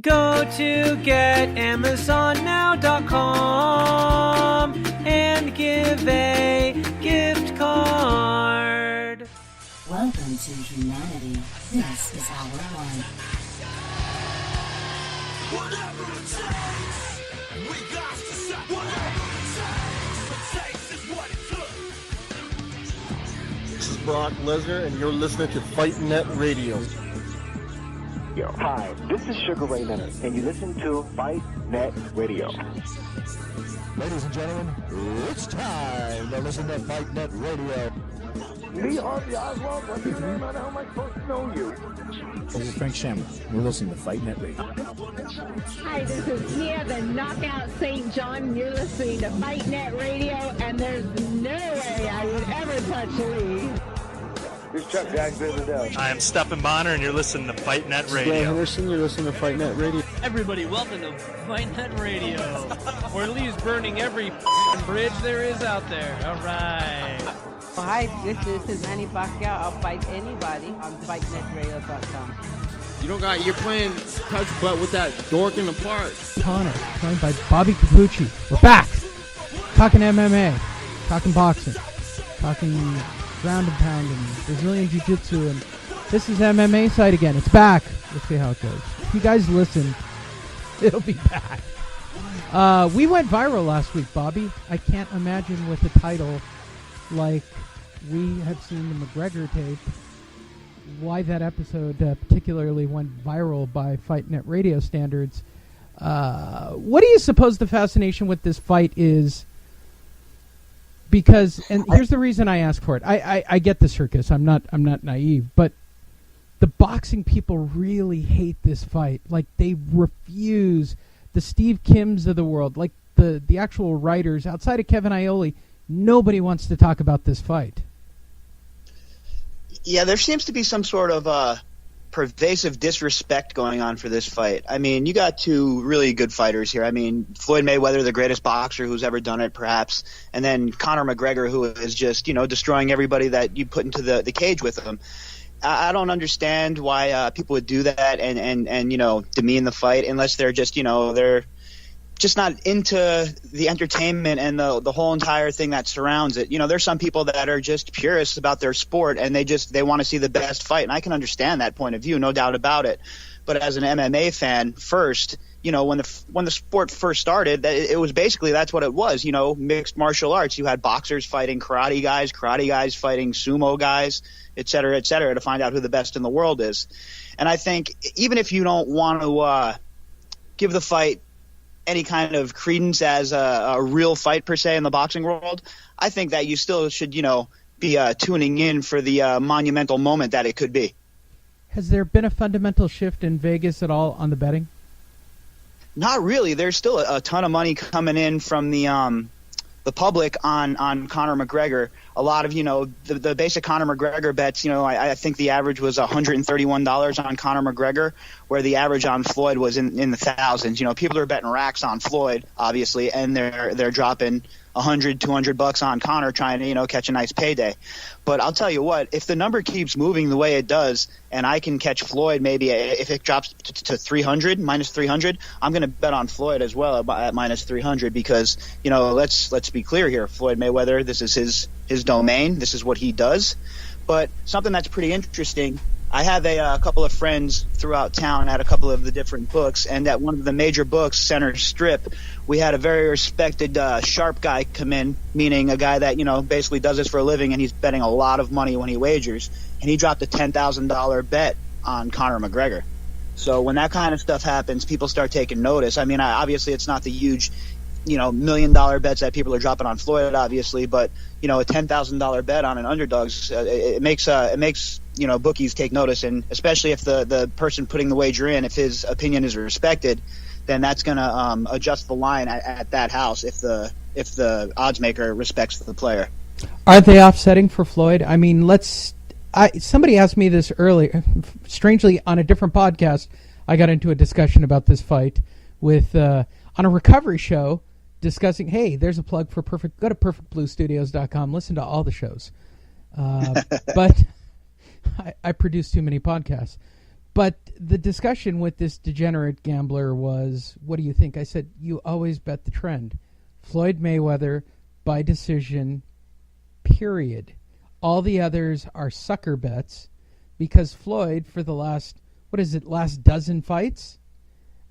Go to getamazonnow.com and give a gift card. Welcome to humanity. This is Hour 1. Whatever it takes, we got to say whatever it takes is what it took. This is Brock Lesnar, and you're listening to Fight Net Radio. Yo, hi, this is Sugar Ray Leonard, and you listen to Fight Net Radio. Ladies and gentlemen, it's time to listen to Fight Net Radio. Lee Harvey Oswald, what's your name? How am I supposed to know you? This is Frank Shamrock. We're listening to Fight Net Radio. Hi, this is Mia, the Knockout St. John. You're listening to Fight Net Radio, and there's no way I would ever touch Lee. This is Chuck Jackson. I am Stephen Bonner, and you're listening to Fight Net Radio. Glenn Henderson, you're listening to Fight Net Radio. Everybody, welcome to Fight Net Radio, where Lee's burning every bridge there is out there. All right. Hi, this is Manny Pacquiao. I'll fight anybody on FightNetRadio.com. You're playing touch butt with that dork in the park. Connor, joined by Bobby Capucci. We're back. Talking MMA, talking boxing, talking ground and pound and Brazilian Jiu-Jitsu, and this is MMA side again. It's back. Let's see how it goes. If you guys listen, it'll be back. We went viral last week, Bobby. I can't imagine with a title like we had seen the McGregor tape, why that episode particularly went viral by Fight Net Radio standards. What do you suppose the fascination with this fight is? Because, and here's the reason I ask for it. I get the circus. I'm not naive, but the boxing people really hate this fight. Like, they refuse. The Steve Kims of the world, like the actual writers outside of Kevin Aioli, nobody wants to talk about this fight. Yeah, there seems to be some sort of pervasive disrespect going on for this fight. I mean, you got two really good fighters here. I mean, Floyd Mayweather, the greatest boxer who's ever done it, perhaps, and then Conor McGregor, who is just, destroying everybody that you put into the cage with him. I don't understand why people would do that and demean the fight unless they're just, they're just not into the entertainment and the whole entire thing that surrounds it. There's some people that are just purists about their sport and they want to see the best fight. And I can understand that point of view, no doubt about it. But as an MMA fan first, when the sport first started, it was basically, that's what it was, mixed martial arts. You had boxers fighting karate guys fighting sumo guys, et cetera, to find out who the best in the world is. And I think even if you don't want to give the fight any kind of credence as a real fight per se in the boxing world, I think that you still should, be tuning in for the monumental moment that it could be. Has there been a fundamental shift in Vegas at all on the betting? Not really. There's still a ton of money coming in from the public on Conor McGregor. A lot of, the basic Conor McGregor bets, I think the average was $131 on Conor McGregor, where the average on Floyd was in the thousands. People are betting racks on Floyd, obviously, and they're dropping $100, $200 on Conor trying to, catch a nice payday. But I'll tell you what, if the number keeps moving the way it does, and I can catch Floyd maybe if it drops to 300, minus 300, I'm going to bet on Floyd as well at minus 300 because, let's be clear here. Floyd Mayweather, this is his domain. This is what he does. But something that's pretty interesting, I have a couple of friends throughout town at a couple of the different books, and at one of the major books, Center Strip, we had a very respected sharp guy come in, meaning a guy that, basically does this for a living, and he's betting a lot of money when he wagers, and he dropped a $10,000 bet on Conor McGregor. So when that kind of stuff happens, people start taking notice. I mean, obviously it's not the huge, $1 million bets that people are dropping on Floyd, obviously, but, a $10,000 bet on an underdog's, it makes bookies take notice, and especially if the person putting the wager in, if his opinion is respected, then that's going to adjust the line at that house if the odds maker respects the player. Are they offsetting for Floyd? I mean, somebody asked me this earlier. Strangely, on a different podcast, I got into a discussion about this fight with on a recovery show, discussing, hey, there's a plug for Perfect. Go to perfectbluestudios.com. Listen to all the shows. But I produce too many podcasts. But the discussion with this degenerate gambler was, what do you think? I said, you always bet the trend. Floyd Mayweather by decision, period. All the others are sucker bets because Floyd, for the last dozen fights?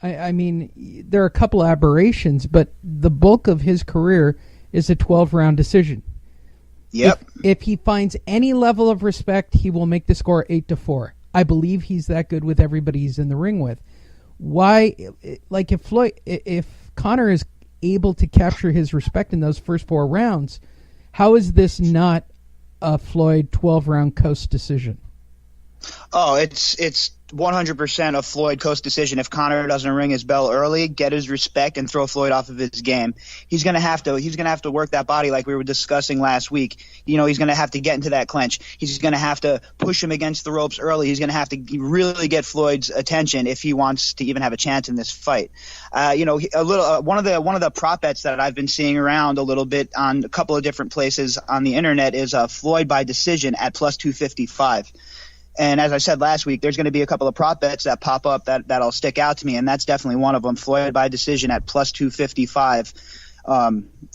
I mean, there are a couple aberrations, but the bulk of his career is a 12-round decision. Yep. If he finds any level of respect, he will make the score 8-4. I believe he's that good with everybody he's in the ring with. Why, like if Conor is able to capture his respect in those first 4 rounds, how is this not a Floyd 12-round coast decision? Oh, it's 100% a Floyd coast decision. If Conor doesn't ring his bell early, get his respect, and throw Floyd off of his game, he's gonna have to work that body like we were discussing last week. You know, he's gonna have to get into that clinch. He's gonna have to push him against the ropes early. He's gonna have to really get Floyd's attention if he wants to even have a chance in this fight. You know, one of the prop bets that I've been seeing around a little bit on a couple of different places on the internet is Floyd by decision at plus 255. And as I said last week, there's going to be a couple of prop bets that pop up that'll stick out to me, and that's definitely one of them. Floyd by decision at plus 255.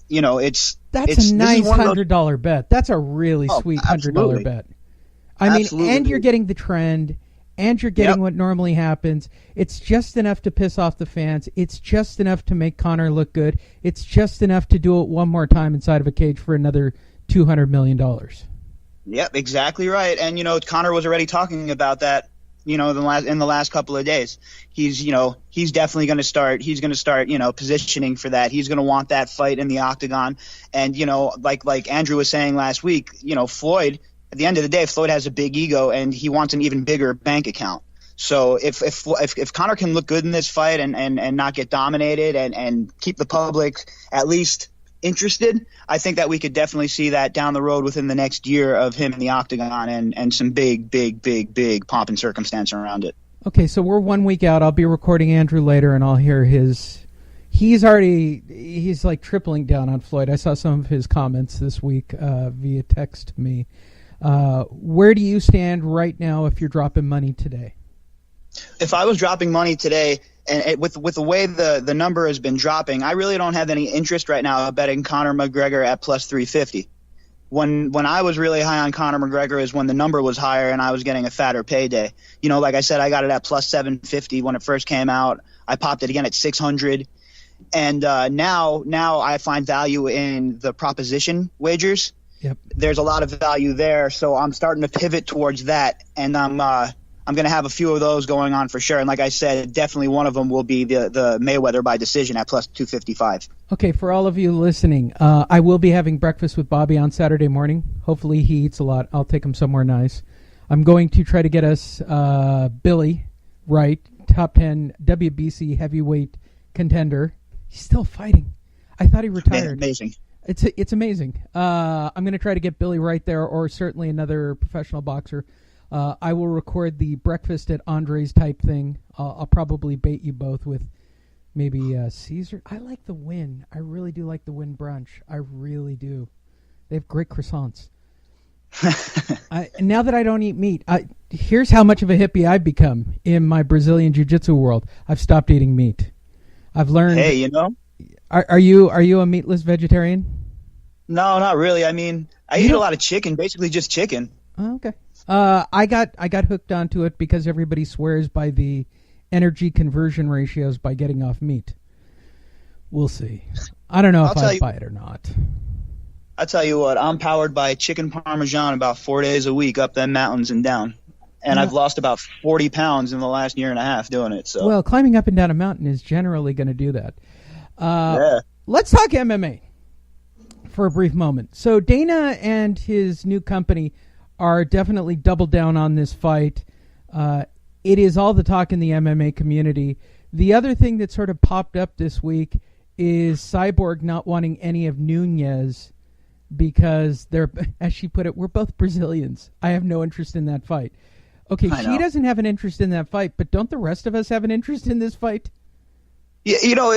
You know, it's a nice $100 bet. That's a really sweet $100 bet. I mean, and you're getting the trend, and you're getting what normally happens. It's just enough to piss off the fans. It's just enough to make Conor look good. It's just enough to do it one more time inside of a cage for another $200 million. Yep, exactly right. And, you know, Conor was already talking about that, you know, in the last couple of days. He's definitely going to start, you know, positioning for that. He's going to want that fight in the octagon. And, you know, like Andrew was saying last week, you know, Floyd, at the end of the day, Floyd has a big ego and he wants an even bigger bank account. So if Conor can look good in this fight and not get dominated and keep the public at least interested, I think that we could definitely see that down the road within the next year of him in the octagon and some big pomp and circumstance around it. Okay, so we're 1 week out. I'll be recording Andrew later, and I'll hear he's like tripling down on Floyd. I saw some of his comments this week via text to me. Where do you stand right now if you're dropping money today? If I was dropping money today, and with the way the number has been dropping, I really don't have any interest right now of betting Conor McGregor at plus 350. When I was really high on Conor McGregor is when the number was higher and I was getting a fatter payday. You know, like I said, I got it at plus 750 when it first came out. I popped it again at 600. And now I find value in the proposition wagers. Yep. There's a lot of value there, so I'm starting to pivot towards that, and I'm going to have a few of those going on for sure. And like I said, definitely one of them will be the Mayweather by decision at plus 255. Okay, for all of you listening, I will be having breakfast with Bobby on Saturday morning. Hopefully he eats a lot. I'll take him somewhere nice. I'm going to try to get us Billy Wright, top 10 WBC heavyweight contender. He's still fighting. I thought he retired. Amazing. It's amazing. I'm going to try to get Billy Wright there, or certainly another professional boxer. I will record the breakfast at Andre's type thing. I'll probably bait you both with maybe Caesar. I like the Wynn. I really do like the Wynn brunch. I really do. They have great croissants. Now that I don't eat meat, here's how much of a hippie I've become in my Brazilian jiu-jitsu world. I've stopped eating meat. I've learned. Hey, you know. Are you a meatless vegetarian? No, not really. I mean, I eat a lot of chicken, basically just chicken. Oh, okay. I got hooked onto it because everybody swears by the energy conversion ratios by getting off meat. We'll see. I don't know if I buy it or not. I'll tell you what, I'm powered by chicken parmesan about 4 days a week up them mountains and down. And I've lost about 40 pounds in the last year and a half doing it. So well, climbing up and down a mountain is generally going to do that. Yeah. Let's talk MMA for a brief moment. So Dana and his new company are definitely doubled down on this fight. It is all the talk in the MMA community. The other thing that sort of popped up this week is Cyborg not wanting any of Nunez because they're, as she put it, we're both Brazilians. I have no interest in that fight. Okay, she doesn't have an interest in that fight, but don't the rest of us have an interest in this fight?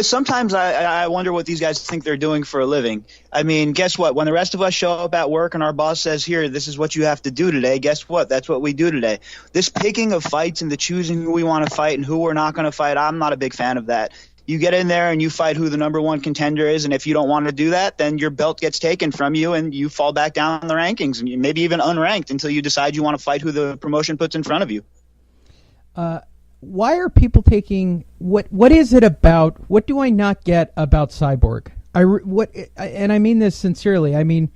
Sometimes I wonder what these guys think they're doing for a living. I mean, guess what? When the rest of us show up at work and our boss says, here, this is what you have to do today, guess what? That's what we do today. This picking of fights and the choosing who we want to fight and who we're not going to fight, I'm not a big fan of that. You get in there and you fight who the number one contender is, and if you don't want to do that, then your belt gets taken from you and you fall back down the rankings, and maybe even unranked until you decide you want to fight who the promotion puts in front of you. Why are people taking what is it about? What do I not get about Cyborg? And I mean this sincerely. I mean,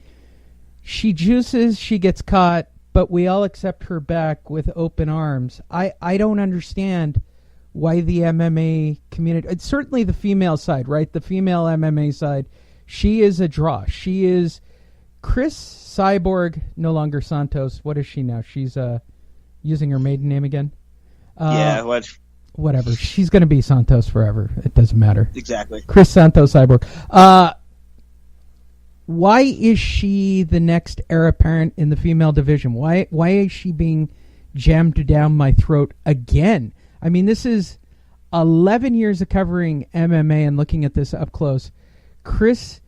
she juices, she gets caught, but we all accept her back with open arms. I don't understand why the MMA community, it's certainly the female side, right? The female MMA side, she is a draw. She is Chris Cyborg, no longer Santos. What is she now? She's using her maiden name again. Whatever. She's going to be Santos forever. It doesn't matter. Exactly. Chris Santos Cyborg. Why is she the next heir apparent in the female division? Why is she being jammed down my throat again? I mean, this is 11 years of covering MMA and looking at this up close. Chris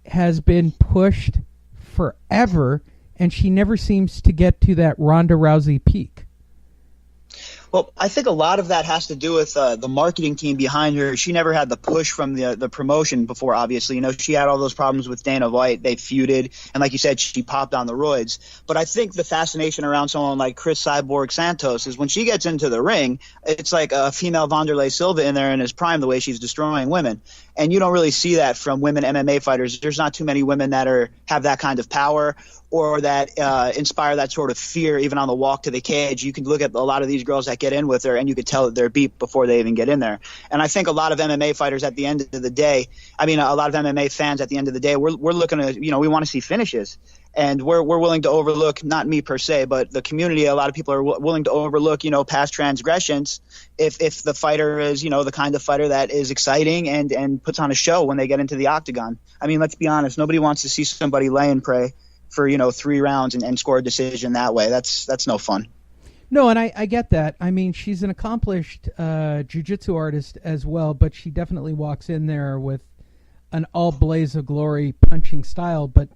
has been pushed forever, and she never seems to get to that Ronda Rousey peak. Well, I think a lot of that has to do with the marketing team behind her. She never had the push from the promotion before, obviously. She had all those problems with Dana White. They feuded. And like you said, she popped on the roids. But I think the fascination around someone like Chris Cyborg Santos is when she gets into the ring, it's like a female Wanderlei Silva in there in his prime, the way she's destroying women. And you don't really see that from women MMA fighters. There's not too many women that have that kind of power or that inspire that sort of fear even on the walk to the cage. You can look at a lot of these girls that get in with her and you could tell that they're beat before they even get in there. And I think a lot of MMA fighters at the end of the day, a lot of MMA fans at the end of the day, we're looking to, we want to see finishes. And we're willing to overlook, not me per se, but the community, a lot of people are willing to overlook, past transgressions if the fighter is, the kind of fighter that is exciting and puts on a show when they get into the octagon. I mean, let's be honest. Nobody wants to see somebody lay and pray for 3 rounds and score a decision that way. That's no fun. No, and I get that. I mean, she's an accomplished jiu-jitsu artist as well, but she definitely walks in there with an all blaze of glory punching style. But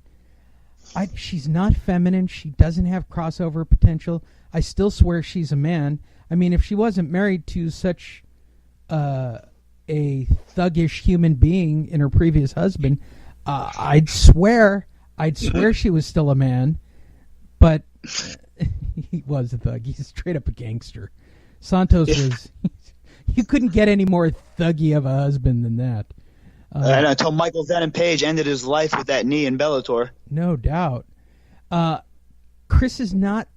she's not feminine. She doesn't have crossover potential. I still swear she's a man. I mean, if she wasn't married to such a thuggish human being in her previous husband, I'd swear she was still a man, but he was a thug. He's straight up a gangster. Santos was. You couldn't get any more thuggy of a husband than that. And until Michael Venom Page ended his life with that knee in Bellator. No doubt. Chris is not.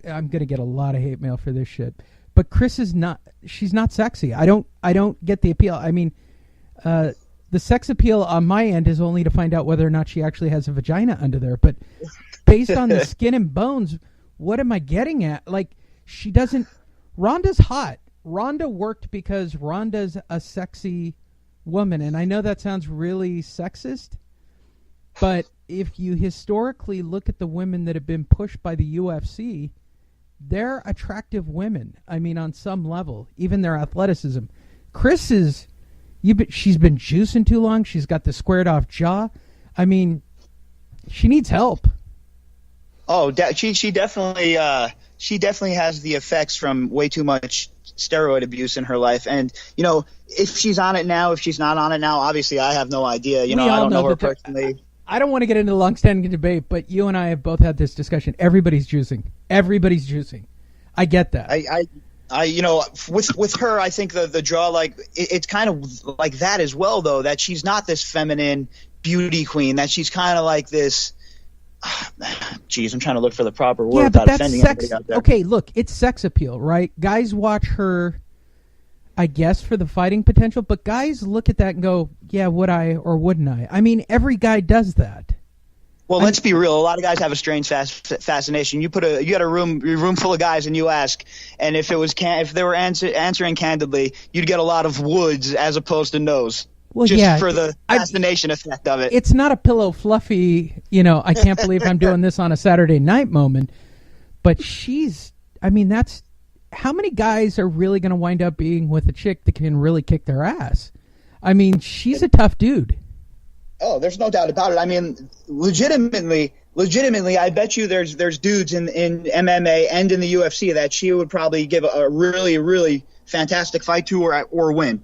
I'm gonna get a lot of hate mail for this shit, but Chris is not. She's not sexy. I don't get the appeal. I mean, the sex appeal on my end is only to find out whether or not she actually has a vagina under there. But based on the skin and bones, what am I getting at? Like, she doesn't. Ronda's hot. Ronda worked because Ronda's a sexy woman, and I know that sounds really sexist, but if you historically look at the women that have been pushed by the UFC, they're attractive women. I mean, on some level, even their athleticism. Chris is. She's been juicing too long. She's got the squared off jaw. I mean, she needs help. Oh, she definitely has the effects from way too much steroid abuse in her life. And if she's on it now, if she's not on it now, obviously I have no idea. I don't know her personally. I don't want to get into the long-standing debate, but you and I have both had this discussion. Everybody's juicing. I get that. With her, I think the draw, it's kind of like that as well, though, that she's not this feminine beauty queen, that she's kind of like this. Geez, I'm trying to look for the proper word without offending anybody out there. Okay, look, it's sex appeal, right? Guys watch her, I guess, for the fighting potential, but guys look at that and go, yeah, would I or wouldn't I? I mean, every guy does that. Well, let's be real. A lot of guys have a strange fascination. You got a room full of guys, and you ask, and if they were answering candidly, you'd get a lot of woulds as opposed to no's. Well, just for the fascination effect of it. It's not a pillow fluffy, I can't believe I'm doing this on a Saturday night moment. But that's how many guys are really going to wind up being with a chick that can really kick their ass? I mean, she's a tough dude. Oh, there's no doubt about it. I mean, legitimately, I bet you there's dudes in MMA and in the UFC that she would probably give a really, really fantastic fight to or win.